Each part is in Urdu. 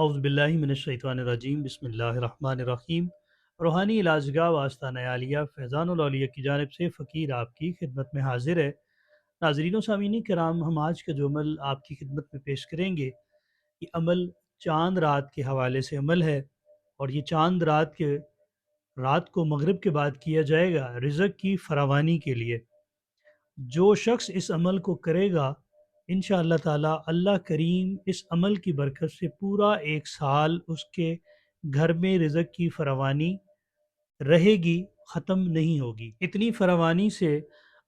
اعوذ باللہ من الشیطان الرجیم، بسم اللہ الرحمن الرحیم۔ روحانی علاجگاہ واسطہ عالیہ فیضان الاولیاء کی جانب سے فقیر آپ کی خدمت میں حاضر ہے۔ ناظرین و سامعین کرام، ہم آج کا جو عمل آپ کی خدمت میں پیش کریں گے، یہ عمل چاند رات کے حوالے سے عمل ہے، اور یہ چاند رات کو مغرب کے بعد کیا جائے گا رزق کی فراوانی کے لیے۔ جو شخص اس عمل کو کرے گا، انشاءاللہ تعالی اللہ کریم اس عمل کی برکت سے پورا ایک سال اس کے گھر میں رزق کی فراوانی رہے گی، ختم نہیں ہوگی۔ اتنی فراوانی سے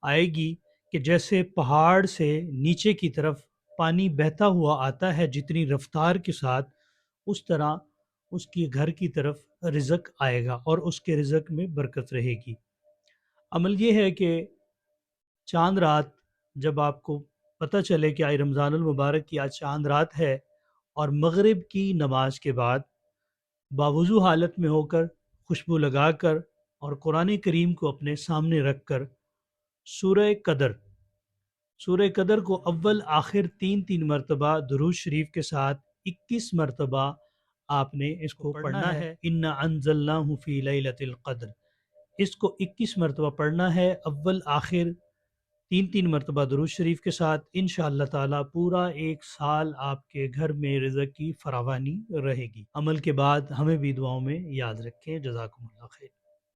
آئے گی کہ جیسے پہاڑ سے نیچے کی طرف پانی بہتا ہوا آتا ہے جتنی رفتار کے ساتھ، اس طرح اس کی گھر کی طرف رزق آئے گا اور اس کے رزق میں برکت رہے گی۔ عمل یہ ہے کہ چاند رات جب آپ کو پتہ چلے کہ آج رمضان المبارک کی آج چاند رات ہے، اور مغرب کی نماز کے بعد باوضو حالت میں ہو کر، خوشبو لگا کر اور قرآن کریم کو اپنے سامنے رکھ کر سورہ قدر کو اول آخر تین مرتبہ درود شریف کے ساتھ 21 مرتبہ آپ نے اس کو پڑھنا ہے۔ انا انزلناہ فی لیلۃ القدر، اس کو 21 مرتبہ پڑھنا ہے، اول آخر تین مرتبہ درود شریف کے ساتھ۔ انشاءاللہ تعالی پورا ایک سال آپ کے گھر میں رزق کی فراوانی رہے گی۔ عمل کے بعد ہمیں بھی دعاؤں میں یاد رکھیں۔ جزاکم اللہ خیر۔